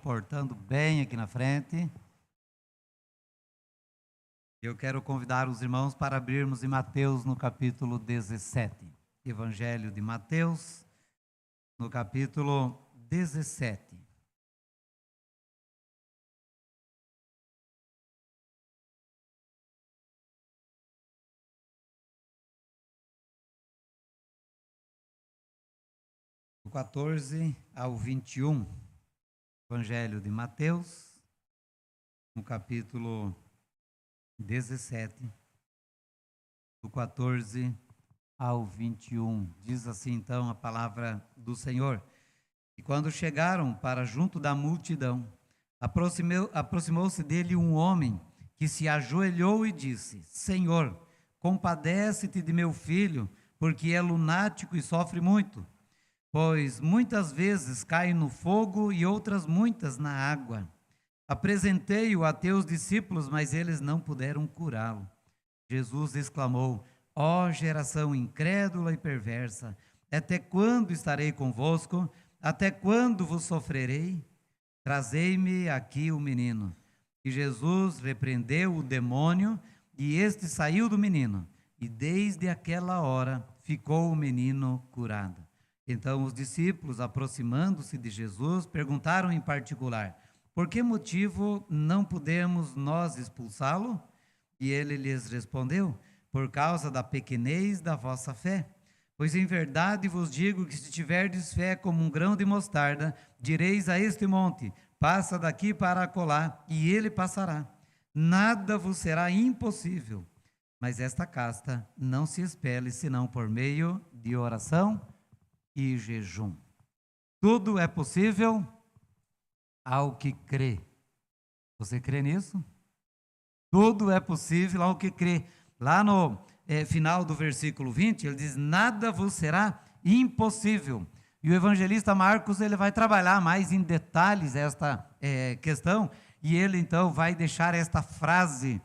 comportando bem aqui na frente. Eu quero convidar os irmãos para abrirmos em Mateus no capítulo 17. Evangelho de Mateus, no capítulo 17. Do 14 ao 21. Evangelho de Mateus, no capítulo 17, do 14 ao 21. Diz assim então a palavra do Senhor. E quando chegaram para junto da multidão, aproximou-se dele um homem que se ajoelhou e disse: Senhor, compadece-te de meu filho, porque é lunático e sofre muito, pois muitas vezes cai no fogo e outras muitas na água. Apresentei-o a teus discípulos, mas eles não puderam curá-lo. Jesus exclamou: Ó geração incrédula e perversa, até quando estarei convosco? Até quando vos sofrerei? Trazei-me aqui o menino. E Jesus repreendeu o demônio, e este saiu do menino, e desde aquela hora ficou o menino curado. Então os discípulos, aproximando-se de Jesus, perguntaram em particular: por que motivo não podemos nós expulsá-lo? E ele lhes respondeu: por causa da pequenez da vossa fé. Pois em verdade vos digo que se tiverdes fé como um grão de mostarda, direis a este monte: passa daqui para acolá, e ele passará. Nada vos será impossível. Mas esta casta não se expele senão por meio de oração e jejum. Tudo é possível ao que crê. Você crê nisso? Tudo é possível ao que crê. Lá no final do versículo 20, ele diz: nada vos será impossível. E o evangelista Marcos, ele vai trabalhar mais em detalhes esta questão, e ele então vai deixar esta frase,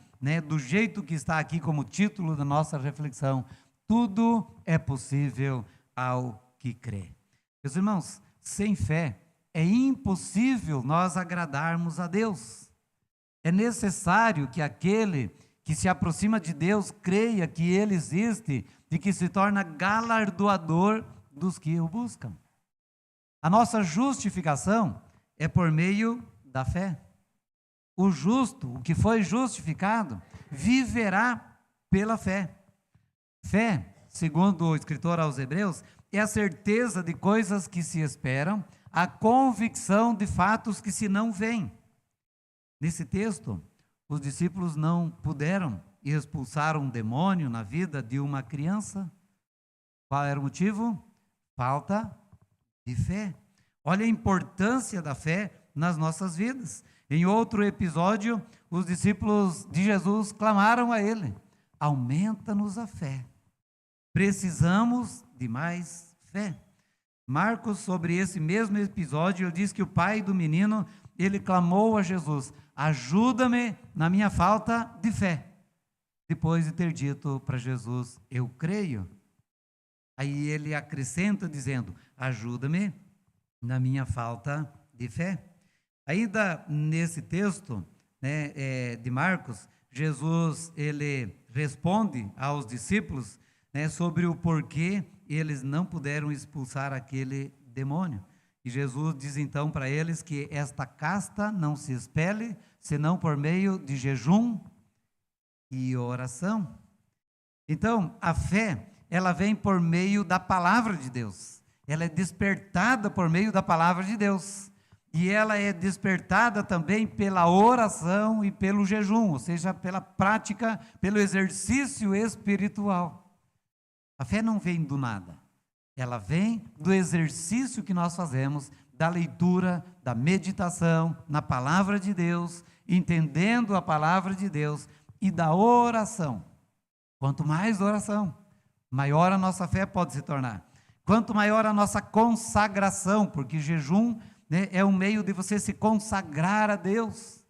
do jeito que está aqui como título da nossa reflexão: tudo é possível ao que crê. Meus irmãos, sem fé é impossível nós agradarmos a Deus. É necessário que aquele que se aproxima de Deus creia que Ele existe e que se torna galardoador dos que o buscam. A nossa justificação é por meio da fé. O justo, o que foi justificado, viverá pela fé. Fé, segundo o escritor aos Hebreus, é a certeza de coisas que se esperam, a convicção de fatos que se não veem. Nesse texto, os discípulos não puderam expulsar um demônio na vida de uma criança. Qual era o motivo? Falta de fé. Olha a importância da fé nas nossas vidas. Em outro episódio, os discípulos de Jesus clamaram a ele: aumenta-nos a fé. Precisamos de mais fé. Marcos, sobre esse mesmo episódio, ele diz que o pai do menino, ele clamou a Jesus: ajuda-me na minha falta de fé. Depois de ter dito para Jesus: eu creio. Aí ele acrescenta dizendo: ajuda-me na minha falta de fé. Ainda nesse texto de Marcos, Jesus ele responde aos discípulos sobre o porquê eles não puderam expulsar aquele demônio. E Jesus diz então para eles que esta casta não se expele, senão por meio de jejum e oração. Então, a fé, ela vem por meio da palavra de Deus. Ela é despertada por meio da palavra de Deus. E ela é despertada também pela oração e pelo jejum, ou seja, pela prática, pelo exercício espiritual. A fé não vem do nada. Ela vem do exercício que nós fazemos, da leitura, da meditação na palavra de Deus, entendendo a palavra de Deus e da oração. Quanto mais oração, maior a nossa fé pode se tornar. Quanto maior a nossa consagração, porque jejum é um meio de você se consagrar a Deus.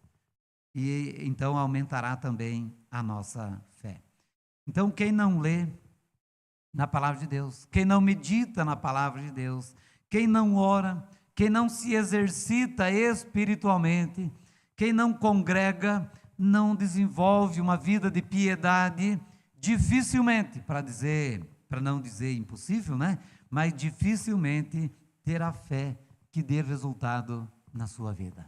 E então aumentará também a nossa fé. Então quem não lê na palavra de Deus, quem não medita na palavra de Deus, quem não ora, quem não se exercita espiritualmente, quem não congrega, não desenvolve uma vida de piedade, dificilmente, para não dizer impossível, né? Mas dificilmente terá fé que dê resultado na sua vida.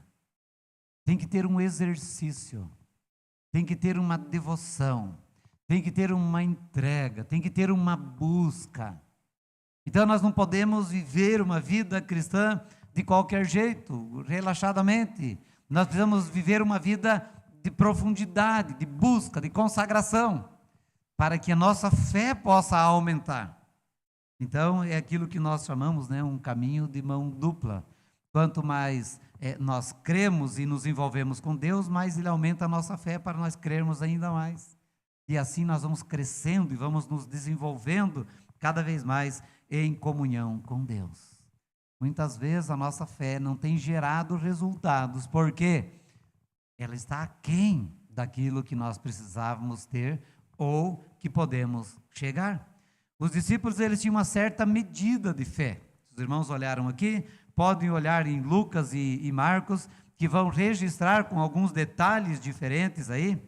Tem que ter um exercício, tem que ter uma devoção, tem que ter uma entrega, tem que ter uma busca. Então nós não podemos viver uma vida cristã de qualquer jeito, relaxadamente. Nós precisamos viver uma vida de profundidade, de busca, de consagração, para que a nossa fé possa aumentar. Então é aquilo que nós chamamos, né, um caminho de mão dupla. Quanto mais nós cremos e nos envolvemos com Deus, mais Ele aumenta a nossa fé para nós crermos ainda mais. E assim nós vamos crescendo e vamos nos desenvolvendo cada vez mais em comunhão com Deus. Muitas vezes a nossa fé não tem gerado resultados, porque ela está aquém daquilo que nós precisávamos ter ou que podemos chegar. Os discípulos, eles tinham uma certa medida de fé. Os irmãos olharam aqui, podem olhar em Lucas e Marcos, que vão registrar com alguns detalhes diferentes aí,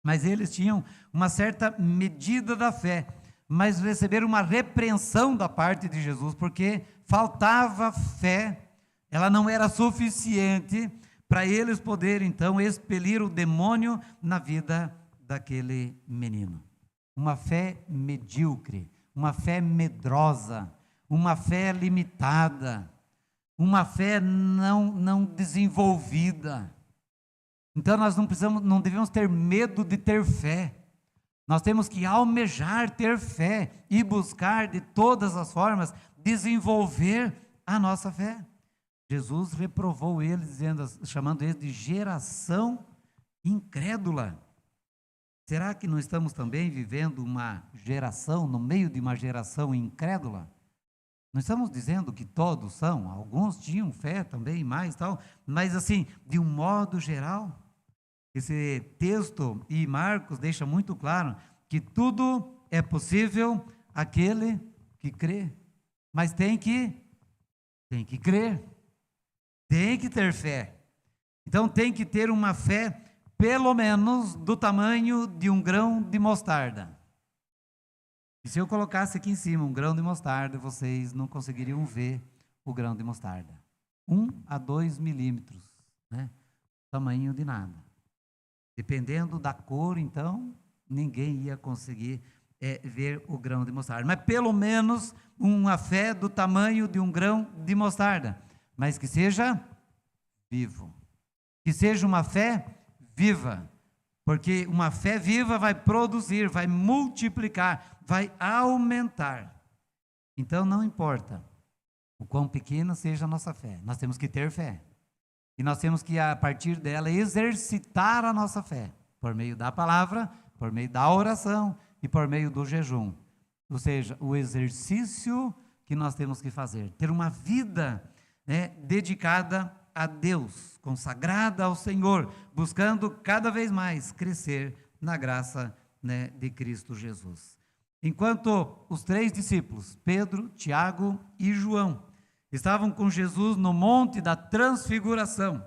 mas eles tinham uma certa medida da fé, mas receberam uma repreensão da parte de Jesus, porque faltava fé, ela não era suficiente para eles poderem então expelir o demônio na vida daquele menino. Uma fé medíocre, uma fé medrosa, uma fé limitada, uma fé não desenvolvida. Então nós não devemos ter medo de ter fé. Nós temos que almejar ter fé e buscar de todas as formas desenvolver a nossa fé. Jesus reprovou eles, chamando eles de geração incrédula. Será que não estamos também vivendo uma geração, no meio de uma geração incrédula? Não estamos dizendo que todos são, alguns tinham fé também, mais tal, mas assim, de um modo geral, esse texto e Marcos deixa muito claro que tudo é possível àquele que crê, mas tem que crer, tem que ter fé. Então tem que ter uma fé pelo menos do tamanho de um grão de mostarda. E se eu colocasse aqui em cima um grão de mostarda, vocês não conseguiriam ver o grão de mostarda. 1 a 2 milímetros, né? Tamanho de nada. Dependendo da cor, então, ninguém ia conseguir ver o grão de mostarda. Mas pelo menos uma fé do tamanho de um grão de mostarda. Mas que seja vivo. Que seja uma fé viva. Porque uma fé viva vai produzir, vai multiplicar, vai aumentar. Então não importa o quão pequena seja a nossa fé, nós temos que ter fé. E nós temos que, a partir dela, exercitar a nossa fé, por meio da palavra, por meio da oração e por meio do jejum. Ou seja, o exercício que nós temos que fazer, ter uma vida, né, dedicada a Deus, consagrada ao Senhor, buscando cada vez mais crescer na graça, né, de Cristo Jesus. Enquanto os 3 discípulos, Pedro, Tiago e João, estavam com Jesus no monte da transfiguração,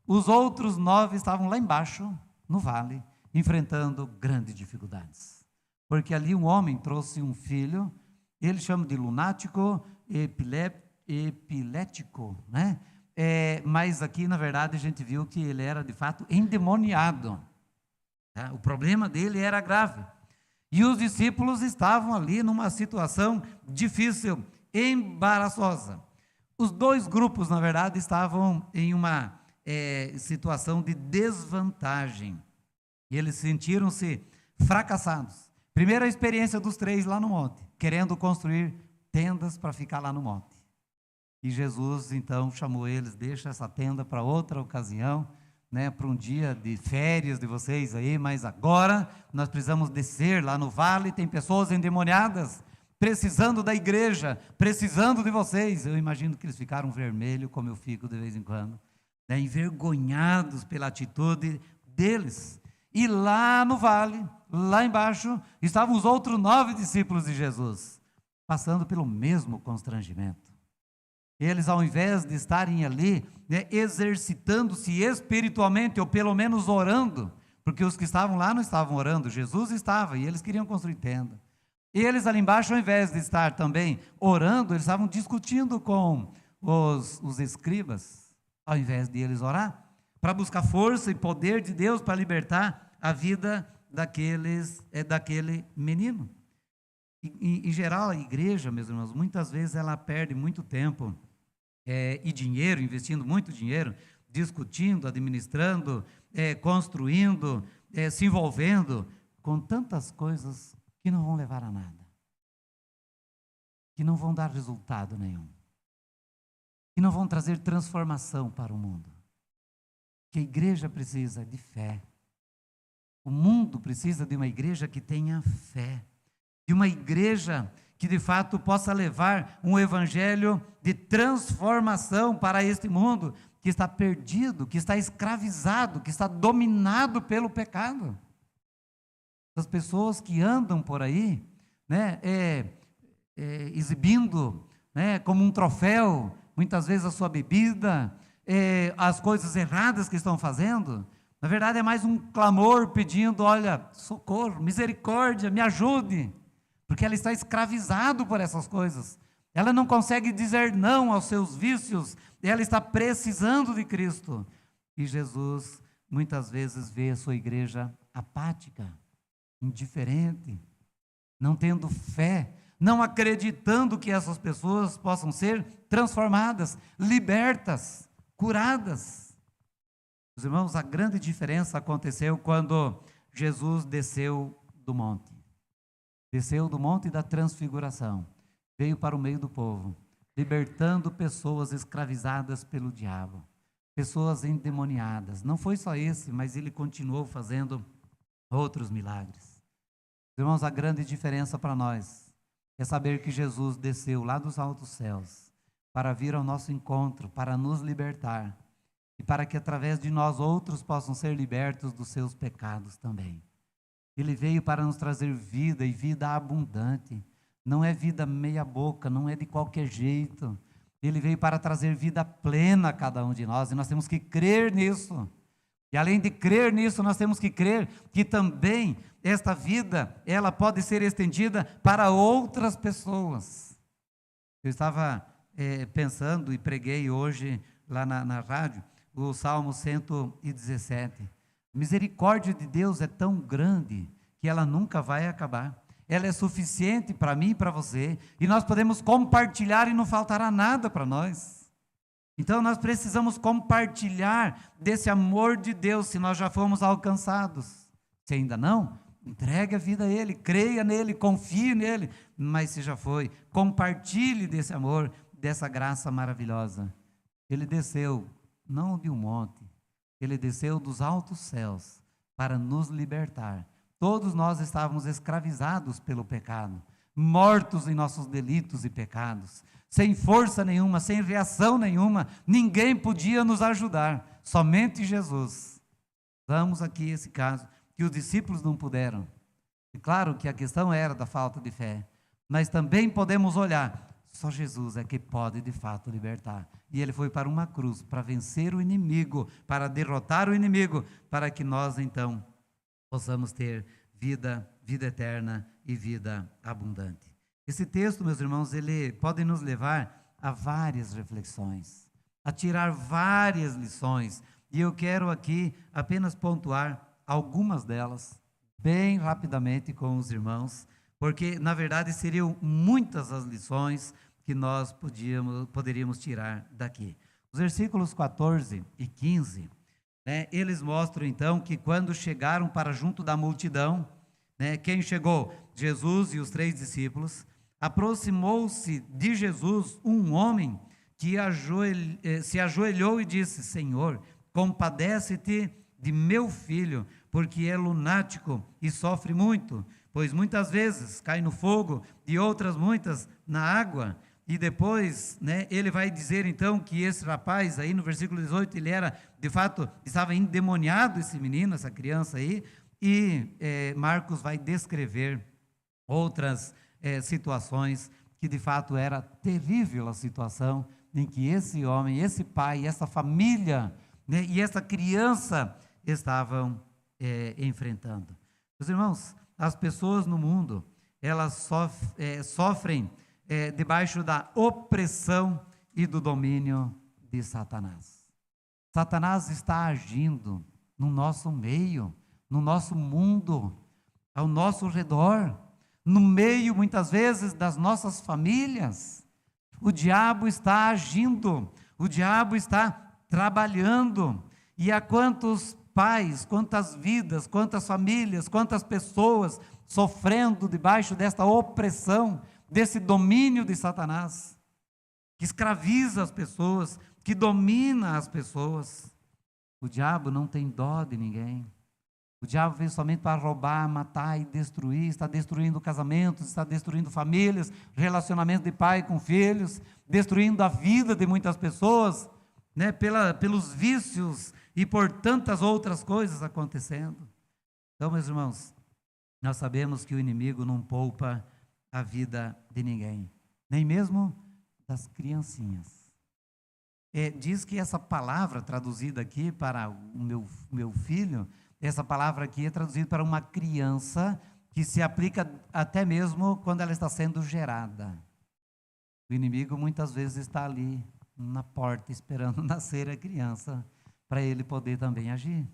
os outros 9 estavam lá embaixo, no vale, enfrentando grandes dificuldades. Porque ali um homem trouxe um filho, ele chama de lunático, epilético, né? Mas aqui, na verdade, a gente viu que ele era, de fato, endemoniado. Tá? O problema dele era grave. E os discípulos estavam ali numa situação difícil, embaraçosa. Os 2 grupos, na verdade, estavam em uma situação de desvantagem. E eles sentiram-se fracassados. Primeira experiência dos 3 lá no monte, querendo construir tendas para ficar lá no monte. E Jesus, então, chamou eles, deixa essa tenda para outra ocasião, né, para um dia de férias de vocês aí, mas agora nós precisamos descer lá no vale, tem pessoas endemoniadas, precisando da igreja, precisando de vocês. Eu imagino que eles ficaram vermelhos, como eu fico de vez em quando, né, envergonhados pela atitude deles. E lá no vale, lá embaixo, estavam os outros 9 discípulos de Jesus, passando pelo mesmo constrangimento. Eles, ao invés de estarem ali, né, exercitando-se espiritualmente, ou pelo menos orando, porque os que estavam lá não estavam orando, Jesus estava, e eles queriam construir tenda. E eles ali embaixo, ao invés de estar também orando, eles estavam discutindo com os escribas, ao invés de eles orar, para buscar força e poder de Deus para libertar a vida daquele menino. Em geral, a igreja, meus irmãos, muitas vezes ela perde muito tempo e dinheiro, investindo muito dinheiro, discutindo, administrando, construindo, se envolvendo com tantas coisas que não vão levar a nada, que não vão dar resultado nenhum, que não vão trazer transformação para o mundo. Que a igreja precisa de fé. O mundo precisa de uma igreja que tenha fé, de uma igreja que de fato possa levar um evangelho de transformação para este mundo que está perdido, que está escravizado, que está dominado pelo pecado. As pessoas que andam por aí, né, exibindo, né, como um troféu, muitas vezes a sua bebida, as coisas erradas que estão fazendo, na verdade é mais um clamor pedindo, olha, socorro, misericórdia, me ajude, porque ela está escravizada por essas coisas, ela não consegue dizer não aos seus vícios, ela está precisando de Cristo, e Jesus muitas vezes vê a sua igreja apática, indiferente, não tendo fé, não acreditando que essas pessoas possam ser transformadas, libertas, curadas. Os irmãos, a grande diferença aconteceu quando Jesus desceu do monte da transfiguração, veio para o meio do povo, libertando pessoas escravizadas pelo diabo, pessoas endemoniadas. Não foi só esse, mas ele continuou fazendo outros milagres. Irmãos, a grande diferença para nós é saber que Jesus desceu lá dos altos céus para vir ao nosso encontro, para nos libertar e para que através de nós outros possam ser libertos dos seus pecados também. Ele veio para nos trazer vida e vida abundante. Não é vida meia boca, não é de qualquer jeito. Ele veio para trazer vida plena a cada um de nós e nós temos que crer nisso. E além de crer nisso, nós temos que crer que também esta vida, ela pode ser estendida para outras pessoas. Eu estava pensando e preguei hoje lá na rádio, o Salmo 117. A misericórdia de Deus é tão grande que ela nunca vai acabar. Ela é suficiente para mim e para você, e nós podemos compartilhar e não faltará nada para nós. Então nós precisamos compartilhar desse amor de Deus, se nós já fomos alcançados. Se ainda não, entregue a vida a Ele, creia nele, confie nele, mas se já foi, compartilhe desse amor, dessa graça maravilhosa. Ele desceu, não de um monte, Ele desceu dos altos céus para nos libertar. Todos nós estávamos escravizados pelo pecado, mortos em nossos delitos e pecados, sem força nenhuma, sem reação nenhuma, ninguém podia nos ajudar, somente Jesus. Vamos aqui esse caso, que os discípulos não puderam. E claro que a questão era da falta de fé, mas também podemos olhar, só Jesus é que pode de fato libertar. E Ele foi para uma cruz, para vencer o inimigo, para derrotar o inimigo, para que nós então possamos ter vida eterna e vida abundante. Esse texto, meus irmãos, ele pode nos levar a várias reflexões, a tirar várias lições, e eu quero aqui apenas pontuar algumas delas, bem rapidamente com os irmãos, porque na verdade seriam muitas as lições que nós poderíamos tirar daqui. Os versículos 14 e 15, eles mostram então que quando chegaram para junto da multidão, quem chegou? Jesus e os 3 discípulos. Aproximou-se de Jesus um homem que se ajoelhou e disse: Senhor, compadece-te de meu filho, porque é lunático e sofre muito, pois muitas vezes cai no fogo e outras muitas na água. E depois, ele vai dizer então que esse rapaz aí no versículo 18, ele era, de fato, estava endemoniado, esse menino, essa criança aí, e Marcos vai descrever outras situações que de fato era terrível a situação em que esse homem, esse pai, essa família, né, e essa criança estavam enfrentando. Meus irmãos, as pessoas no mundo, elas sofrem debaixo da opressão e do domínio de Satanás. Satanás está agindo no nosso meio, no nosso mundo, ao nosso redor, no meio, muitas vezes, das nossas famílias. O diabo está agindo, o diabo está trabalhando. E há quantos pais, quantas vidas, quantas famílias, quantas pessoas sofrendo debaixo desta opressão, desse domínio de Satanás, que escraviza as pessoas, que domina as pessoas. O diabo não tem dó de ninguém. O diabo veio somente para roubar, matar e destruir, está destruindo casamentos, está destruindo famílias, relacionamento de pai com filhos, destruindo a vida de muitas pessoas, né, pelos vícios e por tantas outras coisas acontecendo. Então, meus irmãos, nós sabemos que o inimigo não poupa a vida de ninguém, nem mesmo das criancinhas. Diz que essa palavra traduzida aqui para o meu filho, essa palavra aqui é traduzida para uma criança, que se aplica até mesmo quando ela está sendo gerada. O inimigo muitas vezes está ali na porta esperando nascer a criança, para ele poder também agir.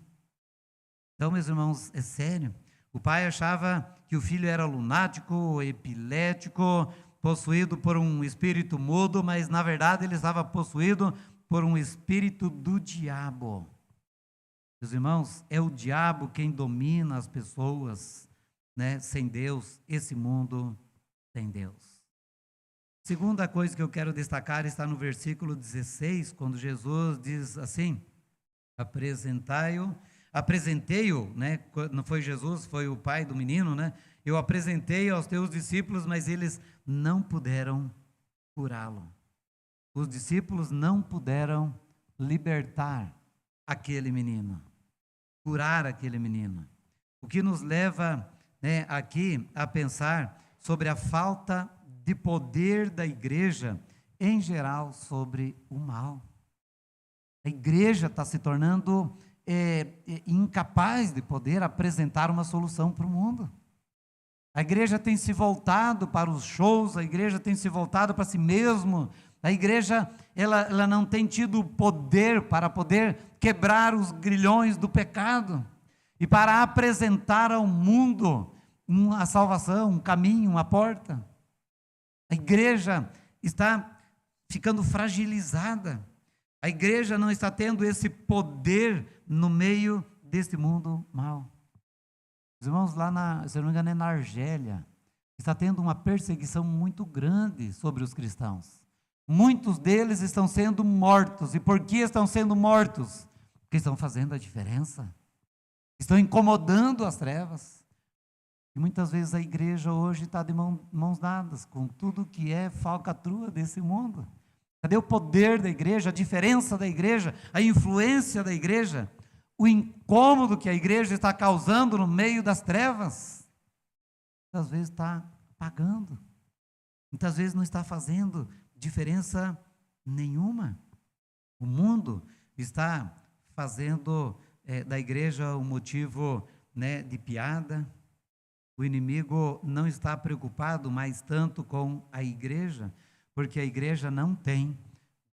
Então, meus irmãos, é sério. O pai achava que o filho era lunático, epilético, possuído por um espírito mudo, mas na verdade ele estava possuído por um espírito do diabo. Meus irmãos, é o diabo quem domina as pessoas, né? Sem Deus, esse mundo sem Deus. Segunda coisa que eu quero destacar está no versículo 16, quando Jesus diz assim: apresentei-o, né? Não foi Jesus, foi o pai do menino, né? Eu apresentei aos teus discípulos, mas eles não puderam curá-lo. Os discípulos não puderam libertar aquele menino, curar aquele menino. O que nos leva, né, aqui a pensar sobre a falta de poder da igreja em geral sobre o mal. A igreja está se tornando incapaz de poder apresentar uma solução para o mundo. A igreja tem se voltado para os shows, a igreja tem se voltado para si mesmo, a igreja ela não tem tido poder para poder quebrar os grilhões do pecado e para apresentar ao mundo uma salvação, um caminho, uma porta. A igreja está ficando fragilizada. A igreja não está tendo esse poder no meio deste mundo mau. Os irmãos, lá se eu não me engano, é na Argélia, está tendo uma perseguição muito grande sobre os cristãos. Muitos deles estão sendo mortos. E por que estão sendo mortos? Porque estão fazendo a diferença. Estão incomodando as trevas. E muitas vezes a igreja hoje está de mãos dadas com tudo que é falcatrua desse mundo. Cadê o poder da igreja, a diferença da igreja, a influência da igreja, o incômodo que a igreja está causando no meio das trevas? Muitas vezes está apagando, muitas vezes não está fazendo diferença nenhuma. O mundo está fazendo da igreja um motivo, né, de piada. O inimigo não está preocupado mais tanto com a igreja, porque a igreja não tem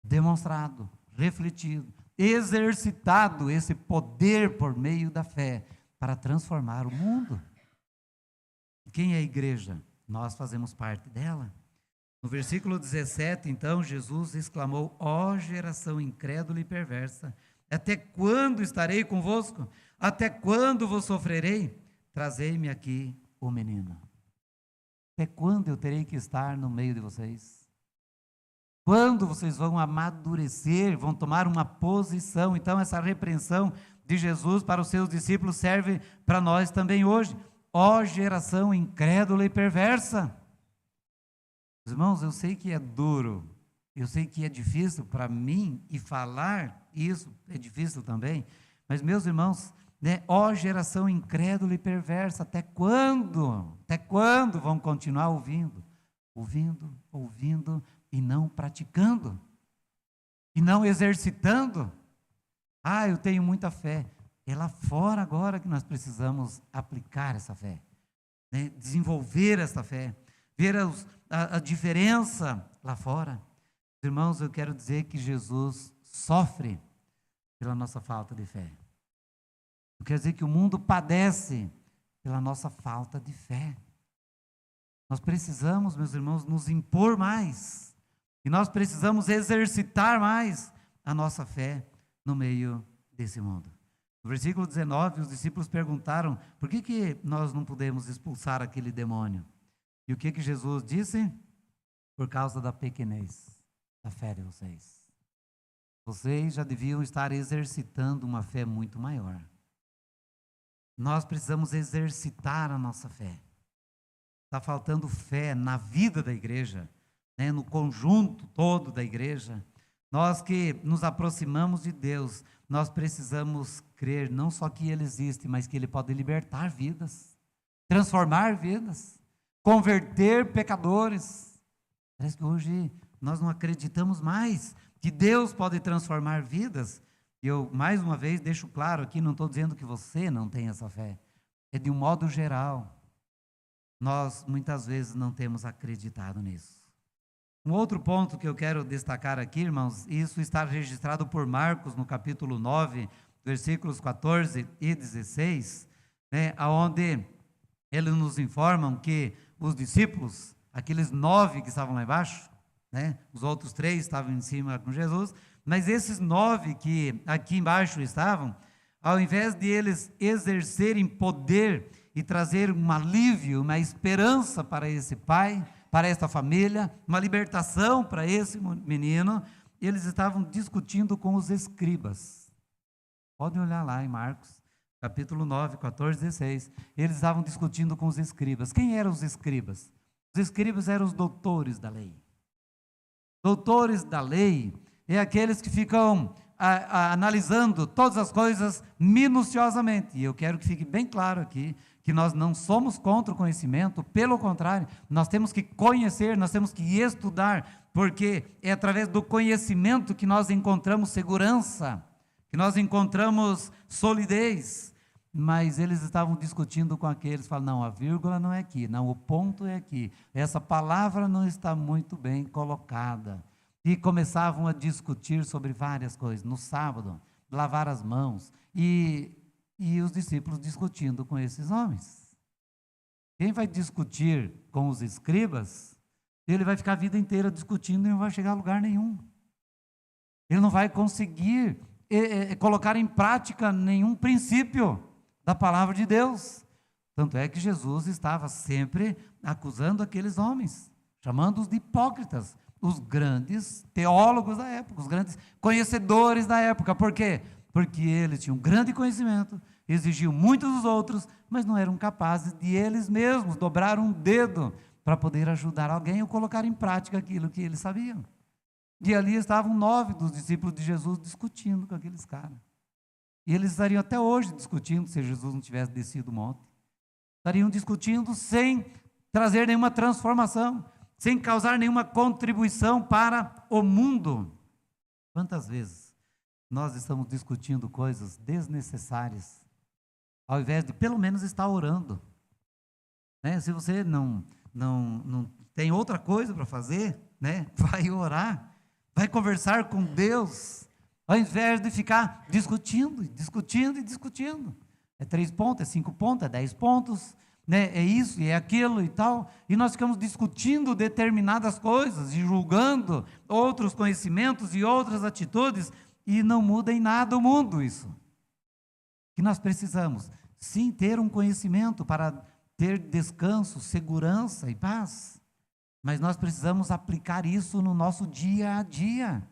demonstrado, refletido, exercitado esse poder por meio da fé para transformar o mundo. Quem é a igreja? Nós fazemos parte dela. No versículo 17, então, Jesus exclamou: ó geração incrédula e perversa, até quando estarei convosco? Até quando vos sofrerei? Trazei-me aqui o menino. Até quando eu terei que estar no meio de vocês? Quando vocês vão amadurecer, vão tomar uma posição? Então, essa repreensão de Jesus para os seus discípulos serve para nós também hoje. Ó geração incrédula e perversa. Irmãos, eu sei que é duro, eu sei que é difícil para mim, e falar isso é difícil também, mas meus irmãos, né, ó geração incrédula e perversa, até quando? Até quando vão continuar ouvindo e não praticando? e não exercitando, eu tenho muita fé. É lá fora agora que nós precisamos aplicar essa fé, né? Desenvolver essa fé, ver a diferença lá fora. Irmãos, eu quero dizer que Jesus sofre pela nossa falta de fé. Eu quero dizer que o mundo padece pela nossa falta de fé. Nós precisamos, meus irmãos, nos impor mais. E nós precisamos exercitar mais a nossa fé no meio desse mundo. No versículo 19, os discípulos perguntaram: por que nós não podemos expulsar aquele demônio? E o que Jesus disse? Por causa da pequenez da fé de vocês. Vocês já deviam estar exercitando uma fé muito maior. Nós precisamos exercitar a nossa fé. Está faltando fé na vida da igreja, né, no conjunto todo da igreja. Nós que nos aproximamos de Deus, nós precisamos crer não só que Ele existe, mas que Ele pode libertar vidas, transformar vidas, converter pecadores. Parece que hoje nós não acreditamos mais que Deus pode transformar vidas. E eu, mais uma vez, deixo claro aqui, não estou dizendo que você não tem essa fé. É de um modo geral. Nós, muitas vezes, não temos acreditado nisso. Um outro ponto que eu quero destacar aqui, irmãos, isso está registrado por Marcos, no capítulo 9, versículos 14 e 16, né, onde eles nos informam que os discípulos, aqueles 9 que estavam lá embaixo, né, os outros 3 estavam em cima com Jesus, mas esses 9 que aqui embaixo estavam, ao invés de eles exercerem poder e trazer um alívio, uma esperança para esse pai, para esta família, uma libertação para esse menino, eles estavam discutindo com os escribas. Podem olhar lá em Marcos, capítulo 9, 14, 16. Eles estavam discutindo com os escribas. Quem eram os escribas? Os escribas eram os doutores da lei. Doutores da lei é aqueles que ficam analisando todas as coisas minuciosamente. E eu quero que fique bem claro aqui, que nós não somos contra o conhecimento, pelo contrário, nós temos que conhecer, nós temos que estudar, porque é através do conhecimento que nós encontramos segurança, que nós encontramos solidez. Mas eles estavam discutindo com aqueles, falam, não, a vírgula não é aqui, não, o ponto é aqui, essa palavra não está muito bem colocada. E começavam a discutir sobre várias coisas. No sábado, lavar as mãos. E os discípulos discutindo com esses homens. Quem vai discutir com os escribas, ele vai ficar a vida inteira discutindo e não vai chegar a lugar nenhum. Ele não vai conseguir colocar em prática nenhum princípio da palavra de Deus. Tanto é que Jesus estava sempre acusando aqueles homens, chamando-os de hipócritas, os grandes teólogos da época, os grandes conhecedores da época. Por quê? Porque eles tinham grande conhecimento, exigiam muito dos outros, mas não eram capazes de eles mesmos dobrar um dedo para poder ajudar alguém ou colocar em prática aquilo que eles sabiam. E ali estavam 9 dos discípulos de Jesus discutindo com aqueles caras. E eles estariam até hoje discutindo se Jesus não tivesse descido o monte. Estariam discutindo sem trazer nenhuma transformação, sem causar nenhuma contribuição para o mundo. Quantas vezes nós estamos discutindo coisas desnecessárias, ao invés de pelo menos estar orando, né? Se você não tem outra coisa para fazer, né? Vai orar, vai conversar com Deus, ao invés de ficar discutindo. É 3 pontos, é 5 pontos, é 10 pontos, né? É isso e é aquilo e tal, e nós ficamos discutindo determinadas coisas e julgando outros conhecimentos e outras atitudes, e não muda em nada o mundo isso. Que nós precisamos, sim, ter um conhecimento para ter descanso, segurança e paz, mas nós precisamos aplicar isso no nosso dia a dia,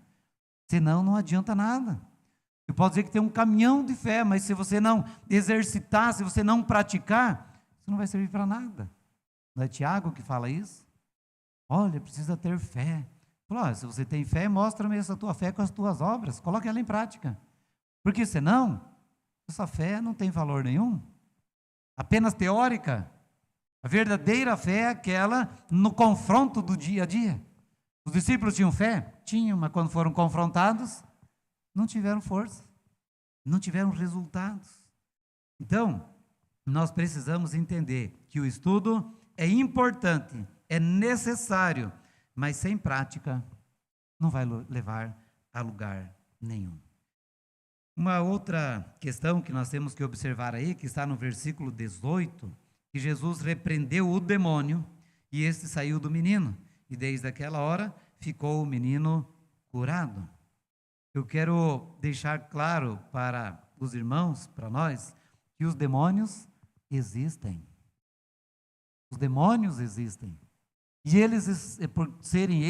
senão não adianta nada. Eu posso dizer que tem um caminhão de fé, mas se você não exercitar, se você não praticar, isso não vai servir para nada. Não é Tiago que fala isso? Olha, precisa ter fé. Falou, se você tem fé, mostra-me essa tua fé com as tuas obras, coloque ela em prática. Porque senão, essa fé não tem valor nenhum. Apenas teórica. A verdadeira fé é aquela no confronto do dia a dia. Os discípulos tinham fé? Tinham, mas quando foram confrontados, não tiveram força, não tiveram resultados. Então, nós precisamos entender que o estudo é importante, é necessário, mas sem prática não vai levar a lugar nenhum. Uma outra questão que nós temos que observar aí, que está no versículo 18, que Jesus repreendeu o demônio e este saiu do menino, e desde aquela hora ficou o menino curado. Eu quero deixar claro para os irmãos, para nós, que os demônios existem. Os demônios existem. E eles, por serem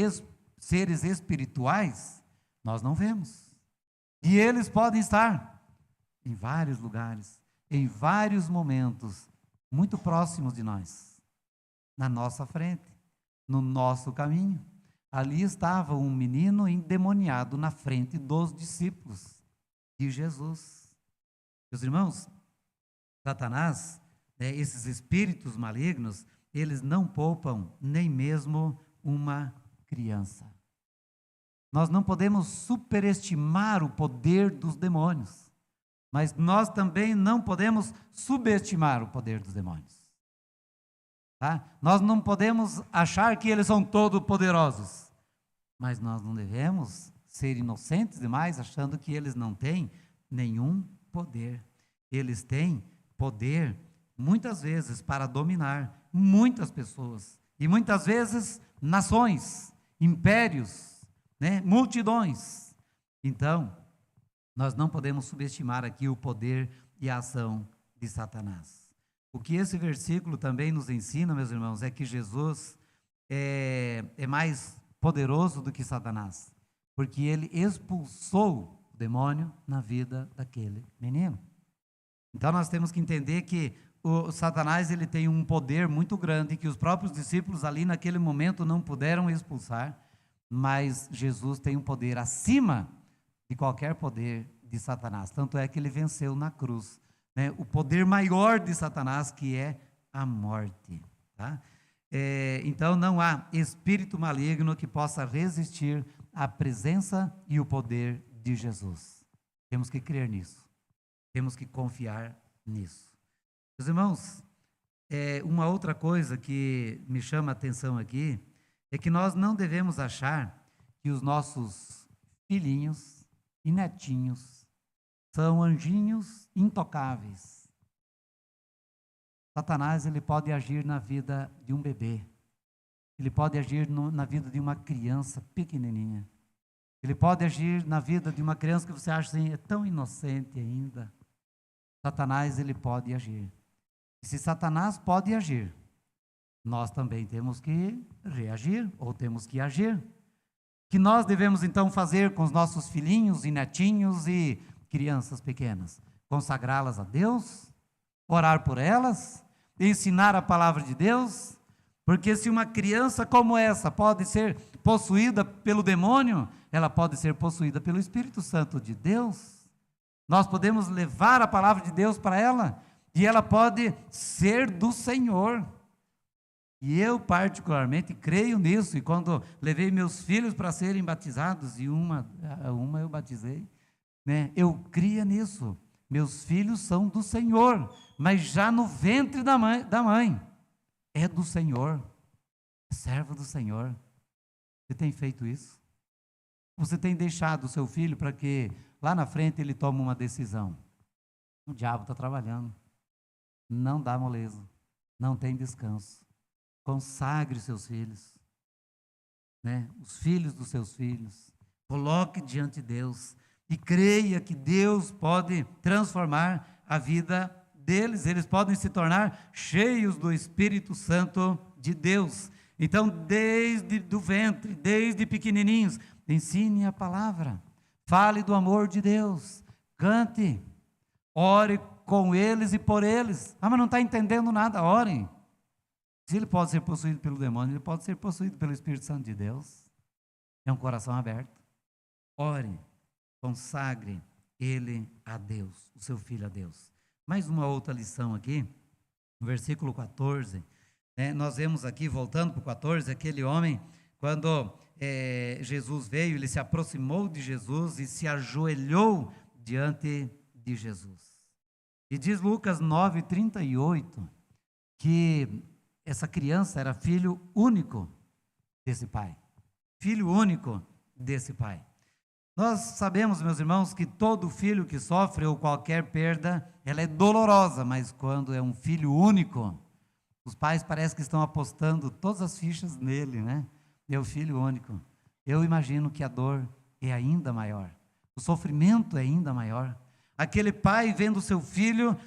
seres espirituais, nós não vemos. E eles podem estar em vários lugares, em vários momentos, muito próximos de nós, na nossa frente, no nosso caminho. Ali estava um menino endemoniado na frente dos discípulos de Jesus. Meus irmãos, Satanás, esses espíritos malignos, eles não poupam nem mesmo uma criança. Nós não podemos superestimar o poder dos demônios, mas nós também não podemos subestimar o poder dos demônios. Tá? Nós não podemos achar que eles são todo-poderosos, mas nós não devemos ser inocentes demais achando que eles não têm nenhum poder. Eles têm poder, muitas vezes, para dominar muitas pessoas, e muitas vezes nações, impérios, multidões. Então, nós não podemos subestimar aqui o poder e a ação de Satanás. O que esse versículo também nos ensina, meus irmãos, é que Jesus é mais poderoso do que Satanás, porque ele expulsou o demônio na vida daquele menino. Então nós temos que entender que o Satanás ele tem um poder muito grande que os próprios discípulos ali naquele momento não puderam expulsar, mas Jesus tem um poder acima de qualquer poder de Satanás. Tanto é que ele venceu na cruz, o poder maior de Satanás, que é a morte. Tá? Então não há espírito maligno que possa resistir à presença e o poder de Jesus. Temos que crer nisso. Temos que confiar nisso. Meus irmãos, uma outra coisa que me chama a atenção aqui é que nós não devemos achar que os nossos filhinhos e netinhos são anjinhos intocáveis. Satanás ele pode agir na vida de um bebê, ele pode agir na vida de uma criança pequenininha, ele pode agir na vida de uma criança que você acha assim, é tão inocente ainda. Satanás ele pode agir. E se Satanás pode agir, nós também temos que reagir, ou temos que agir. O que nós devemos então fazer com os nossos filhinhos e netinhos e crianças pequenas? Consagrá-las a Deus, orar por elas, ensinar a palavra de Deus, porque se uma criança como essa pode ser possuída pelo demônio, ela pode ser possuída pelo Espírito Santo de Deus. Nós podemos levar a palavra de Deus para ela, e ela pode ser do Senhor. E eu particularmente creio nisso, e quando levei meus filhos para serem batizados, e uma eu batizei, eu cria nisso. Meus filhos são do Senhor, mas já no ventre da mãe, é do Senhor, é servo do Senhor. Você tem feito isso? Você tem deixado o seu filho para que lá na frente ele tome uma decisão? O diabo está trabalhando, não dá moleza, não tem descanso. Consagre seus filhos, os filhos dos seus filhos, coloque diante de Deus e creia que Deus pode transformar a vida deles, eles podem se tornar cheios do Espírito Santo de Deus. Então, desde do ventre, desde pequenininhos, ensine a palavra, fale do amor de Deus, cante, ore com eles e por eles. Mas não está entendendo nada, ore. Se ele pode ser possuído pelo demônio, ele pode ser possuído pelo Espírito Santo de Deus. É um coração aberto. Ore, consagre ele a Deus, o seu filho a Deus. Mais uma outra lição aqui, no versículo 14, nós vemos aqui, voltando para o 14, aquele homem Quando Jesus veio, ele se aproximou de Jesus e se ajoelhou diante de Jesus. E diz Lucas 9:38 que essa criança era filho único desse pai. Filho único desse pai. Nós sabemos, meus irmãos, que todo filho que sofre ou qualquer perda, ela é dolorosa, mas quando é um filho único, os pais parecem que estão apostando todas as fichas nele, né? Meu filho único. Eu imagino que a dor é ainda maior. O sofrimento é ainda maior. Aquele pai vendo seu filho,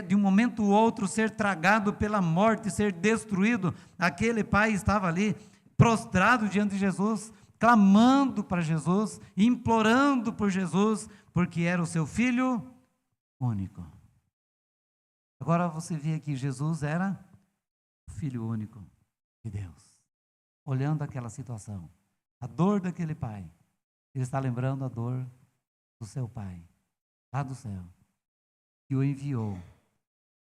de um momento ou outro, ser tragado pela morte, ser destruído. Aquele pai estava ali, prostrado diante de Jesus, clamando para Jesus, implorando por Jesus, porque era o seu filho único. Agora você vê que Jesus era o filho único de Deus. Olhando aquela situação, a dor daquele pai, ele está lembrando a dor do seu pai, lá do céu, que o enviou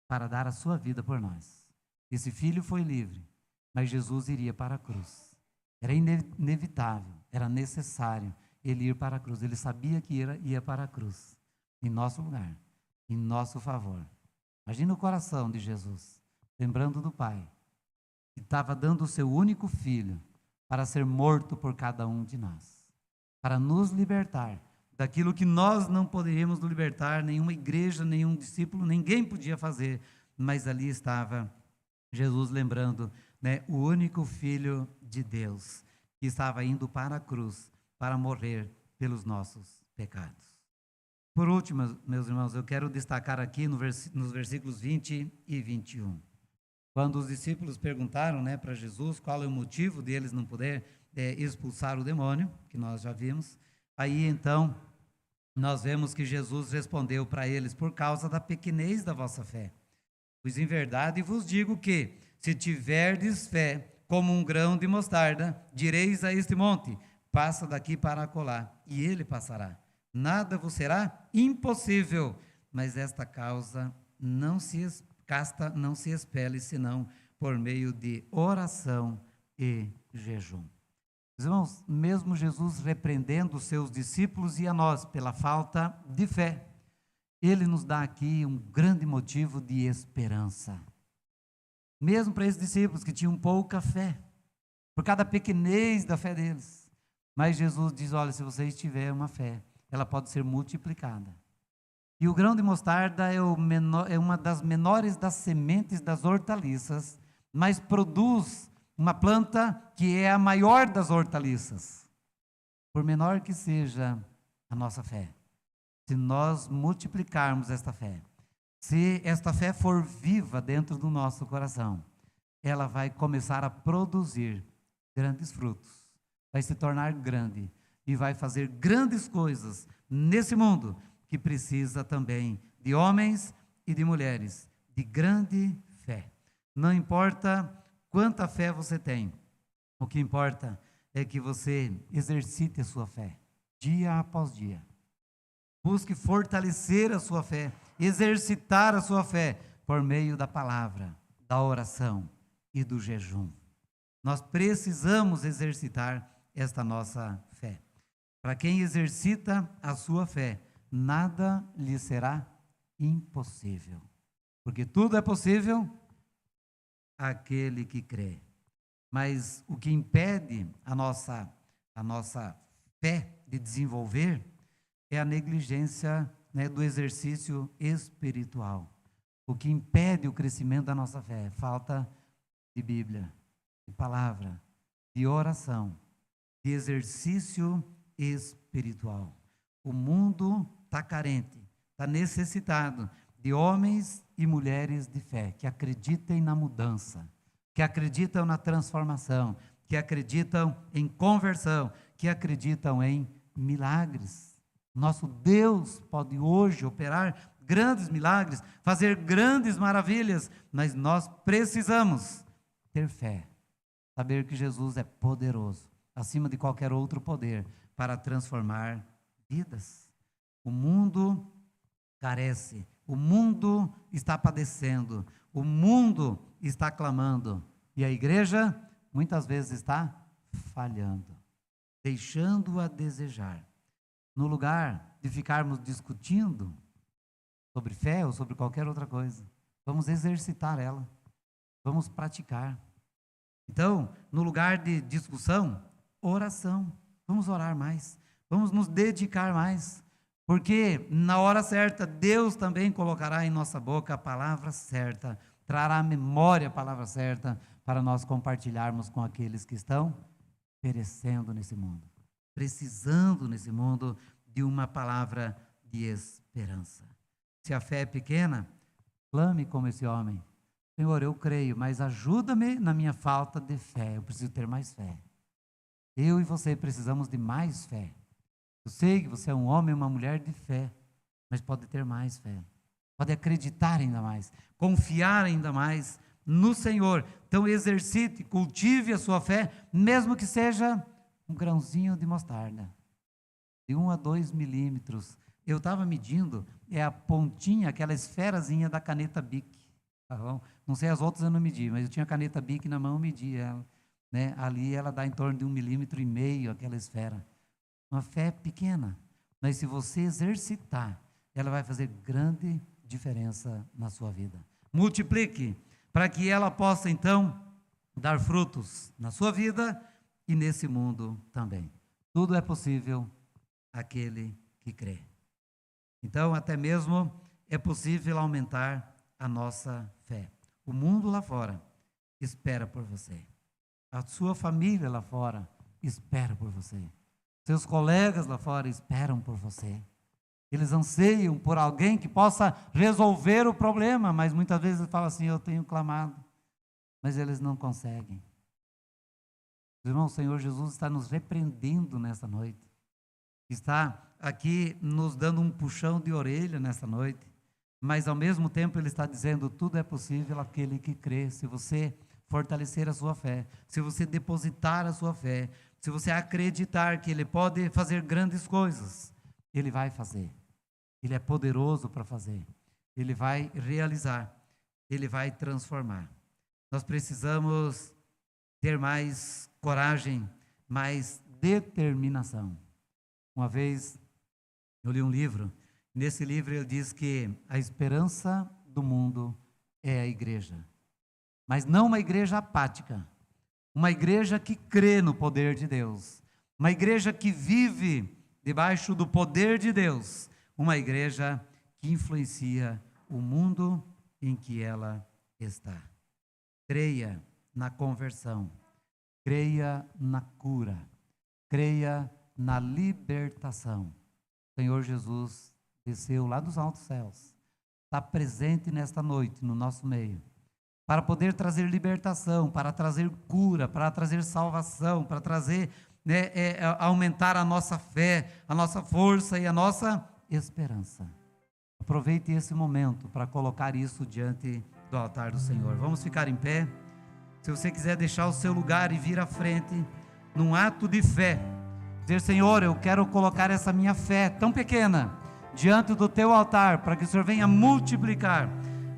para dar a sua vida por nós. Esse filho foi livre, mas Jesus iria para a cruz. Era inevitável, era necessário ele ir para a cruz. Ele sabia que ia para a cruz, em nosso lugar, em nosso favor. Imagina o coração de Jesus, lembrando do pai, que estava dando o seu único filho para ser morto por cada um de nós, para nos libertar daquilo que nós não poderíamos nos libertar, nenhuma igreja, nenhum discípulo, ninguém podia fazer, mas ali estava Jesus lembrando, né, o único Filho de Deus, que estava indo para a cruz para morrer pelos nossos pecados. Por último, meus irmãos, eu quero destacar aqui nos versículos 20 e 21. Quando os discípulos perguntaram, né, para Jesus qual é o motivo de eles não poder expulsar o demônio, que nós já vimos, aí então nós vemos que Jesus respondeu para eles: por causa da pequenez da vossa fé. Pois em verdade vos digo que, se tiverdes fé como um grão de mostarda, direis a este monte: passa daqui para acolá, e ele passará. Nada vos será impossível, mas esta causa não se expele, senão por meio de oração e jejum. Irmãos, mesmo Jesus repreendendo os seus discípulos e a nós pela falta de fé, ele nos dá aqui um grande motivo de esperança. Mesmo para esses discípulos que tinham pouca fé, por causa da pequenez da fé deles. Mas Jesus diz: olha, se vocês tiverem uma fé, ela pode ser multiplicada. E o grão de mostarda é uma das menores das sementes das hortaliças, mas produz uma planta que é a maior das hortaliças. Por menor que seja a nossa fé, se nós multiplicarmos esta fé, se esta fé for viva dentro do nosso coração, ela vai começar a produzir grandes frutos, vai se tornar grande e vai fazer grandes coisas nesse mundo que precisa também de homens e de mulheres de grande fé. Não importa quanta fé você tem, o que importa é que você exercite a sua fé, dia após dia. Busque fortalecer a sua fé, exercitar a sua fé por meio da palavra, da oração e do jejum. Nós precisamos exercitar esta nossa fé. Para quem exercita a sua fé, nada lhe será impossível, porque tudo é possível àquele que crê. Mas o que impede a nossa fé de desenvolver é a negligência, né, do exercício espiritual. O que impede o crescimento da nossa fé é falta de Bíblia, de palavra, de oração, de exercício espiritual. O mundo está carente, está necessitado de homens e mulheres de fé, que acreditem na mudança, que acreditam na transformação, que acreditam em conversão, que acreditam em milagres. Nosso Deus pode hoje operar grandes milagres, fazer grandes maravilhas, mas nós precisamos ter fé, saber que Jesus é poderoso, acima de qualquer outro poder, para transformar vidas. O mundo carece, o mundo está padecendo, o mundo está clamando, e a igreja muitas vezes está falhando, deixando a desejar. No lugar de ficarmos discutindo sobre fé ou sobre qualquer outra coisa, vamos exercitar ela, vamos praticar. Então, no lugar de discussão, oração. Vamos orar mais, vamos nos dedicar mais, porque na hora certa, Deus também colocará em nossa boca a palavra certa, trará à memória a palavra certa, para nós compartilharmos com aqueles que estão perecendo nesse mundo, precisando nesse mundo de uma palavra de esperança. Se a fé é pequena, clame como esse homem: Senhor, eu creio, mas ajuda-me na minha falta de fé, eu preciso ter mais fé. Eu e você precisamos de mais fé. Eu sei que você é um homem e uma mulher de fé, mas pode ter mais fé, pode acreditar ainda mais, confiar ainda mais no Senhor. Então exercite, cultive a sua fé, mesmo que seja um grãozinho de mostarda, de 1 a 2 milímetros. Eu estava medindo, é a pontinha, aquela esferazinha da caneta Bic. Tá bom? Não sei as outras, eu não medi, mas eu tinha a caneta Bic na mão, eu medi ela. Né? Ali ela dá em torno de 1,5 milímetro, aquela esfera. Uma fé pequena, mas se você exercitar, ela vai fazer grande diferença na sua vida. Multiplique, para que ela possa então dar frutos na sua vida e nesse mundo também. Tudo é possível àquele que crê. Então, até mesmo é possível aumentar a nossa fé. O mundo lá fora espera por você. A sua família lá fora espera por você. Seus colegas lá fora esperam por você. Eles anseiam por alguém que possa resolver o problema, mas muitas vezes eles falam assim: eu tenho clamado, mas eles não conseguem. Irmão, o Senhor Jesus está nos repreendendo nesta noite. Está aqui nos dando um puxão de orelha nesta noite, mas ao mesmo tempo Ele está dizendo: tudo é possível àquele que crê. Se você fortalecer a sua fé, se você depositar a sua fé, se você acreditar que Ele pode fazer grandes coisas, Ele vai fazer. Ele é poderoso para fazer. Ele vai realizar. Ele vai transformar. Nós precisamos ter mais coragem, mais determinação. Uma vez eu li um livro, nesse livro ele diz que a esperança do mundo é a igreja, mas não uma igreja apática, uma igreja que crê no poder de Deus, uma igreja que vive debaixo do poder de Deus, uma igreja que influencia o mundo em que ela está. Creia na conversão, creia na cura, creia na libertação. O Senhor Jesus desceu lá dos altos céus, está presente nesta noite no nosso meio, para poder trazer libertação, para trazer cura, para trazer salvação, para trazer, aumentar a nossa fé, a nossa força e a nossa esperança. Aproveite esse momento para colocar isso diante do altar do Senhor. Vamos ficar em pé. Se você quiser deixar o seu lugar e vir à frente, num ato de fé, dizer: Senhor, eu quero colocar essa minha fé tão pequena diante do teu altar, para que o Senhor venha multiplicar.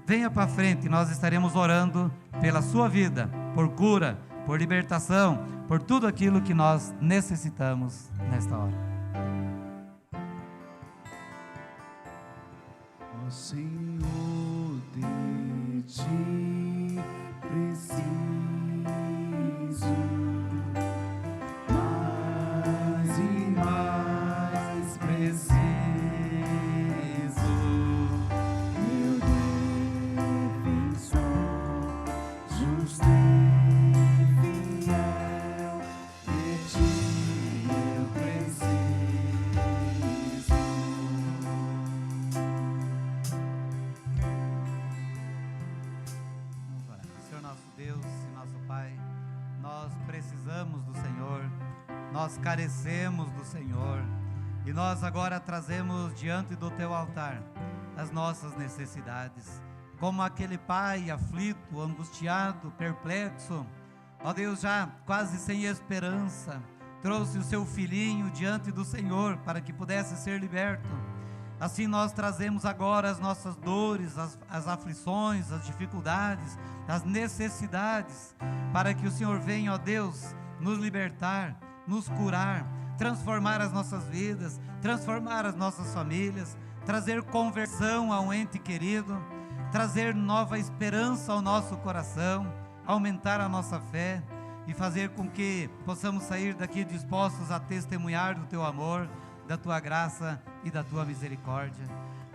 Venha para frente, nós estaremos orando pela sua vida, por cura, por libertação, por tudo aquilo que nós necessitamos nesta hora. Ó Senhor, de ti preciso, mais e mais preciso, meu defensor, justo e fiel, de ti eu preciso. Senhor nosso Deus e nosso Pai, nós precisamos do Senhor, nós carecemos do Senhor, e nós agora trazemos diante do teu altar as nossas necessidades, como aquele pai aflito, angustiado, perplexo, ó Deus, já quase sem esperança, trouxe o seu filhinho diante do Senhor para que pudesse ser liberto. Assim nós trazemos agora as nossas dores, as aflições, as dificuldades, as necessidades, para que o Senhor venha, ó Deus, nos libertar, nos curar, transformar as nossas vidas, transformar as nossas famílias, trazer conversão a um ente querido, trazer nova esperança ao nosso coração, aumentar a nossa fé e fazer com que possamos sair daqui dispostos a testemunhar do Teu amor, da Tua graça e da Tua misericórdia.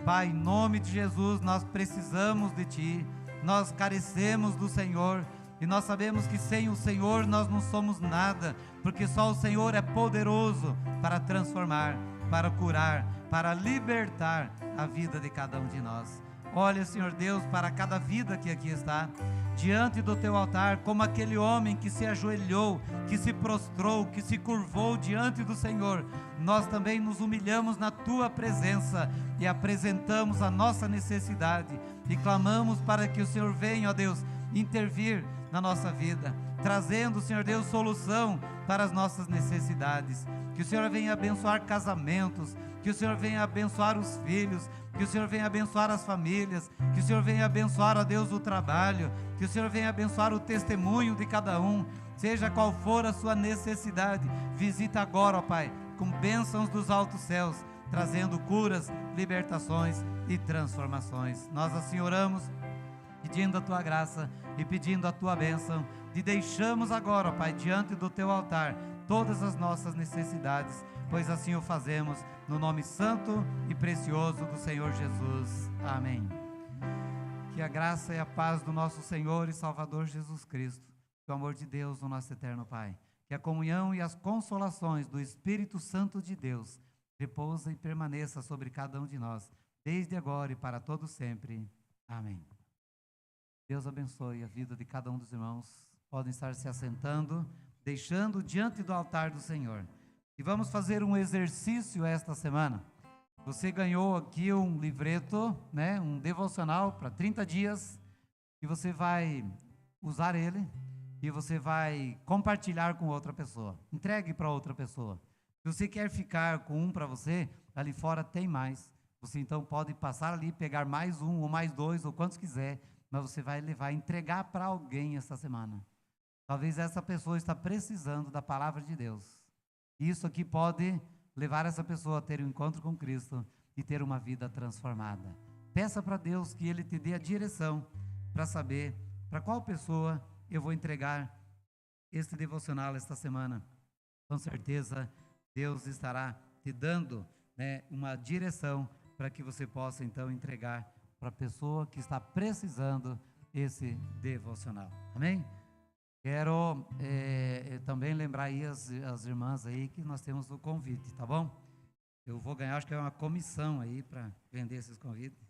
Pai, em nome de Jesus, nós precisamos de Ti, nós carecemos do Senhor, e nós sabemos que sem o Senhor nós não somos nada, porque só o Senhor é poderoso para transformar, para curar, para libertar a vida de cada um de nós. Olha, Senhor Deus, para cada vida que aqui está, diante do Teu altar, como aquele homem que se ajoelhou, que se prostrou, que se curvou diante do Senhor, nós também nos humilhamos na Tua presença e apresentamos a nossa necessidade e clamamos para que o Senhor venha, ó Deus, intervir na nossa vida, trazendo, Senhor Deus, solução para as nossas necessidades. Que o Senhor venha abençoar casamentos, que o Senhor venha abençoar os filhos, que o Senhor venha abençoar as famílias, que o Senhor venha abençoar, ó Deus, o trabalho, que o Senhor venha abençoar o testemunho de cada um, seja qual for a sua necessidade. Visita agora, ó Pai, com bênçãos dos altos céus, trazendo curas, libertações e transformações. Nós assim oramos, pedindo a Tua graça e pedindo a Tua bênção, te deixamos agora, ó Pai, diante do Teu altar, todas as nossas necessidades, pois assim o fazemos, no nome santo e precioso do Senhor Jesus. Amém. Que a graça e a paz do nosso Senhor e Salvador Jesus Cristo, que o amor de Deus, o nosso eterno Pai, que a comunhão e as consolações do Espírito Santo de Deus repousa e permaneça sobre cada um de nós, desde agora e para todo sempre. Amém. Deus abençoe a vida de cada um dos irmãos. Podem estar se assentando, deixando diante do altar do Senhor. E vamos fazer um exercício esta semana. Você ganhou aqui um livreto, né, um devocional para 30 dias, e você vai usar ele e você vai compartilhar com outra pessoa. Entregue para outra pessoa. Se você quer ficar com um para você, ali fora tem mais. Você então pode passar ali, pegar mais um ou mais dois ou quantos quiser, mas você vai levar, entregar para alguém esta semana. Talvez essa pessoa está precisando da palavra de Deus. Isso aqui pode levar essa pessoa a ter um encontro com Cristo e ter uma vida transformada. Peça para Deus que Ele te dê a direção para saber para qual pessoa eu vou entregar este devocional esta semana. Com certeza, Deus estará te dando, né, uma direção para que você possa então entregar para a pessoa que está precisando esse devocional. Amém? Quero também lembrar aí as irmãs aí que nós temos o convite, tá bom? Eu vou ganhar, acho que é uma comissão aí para vender esses convites.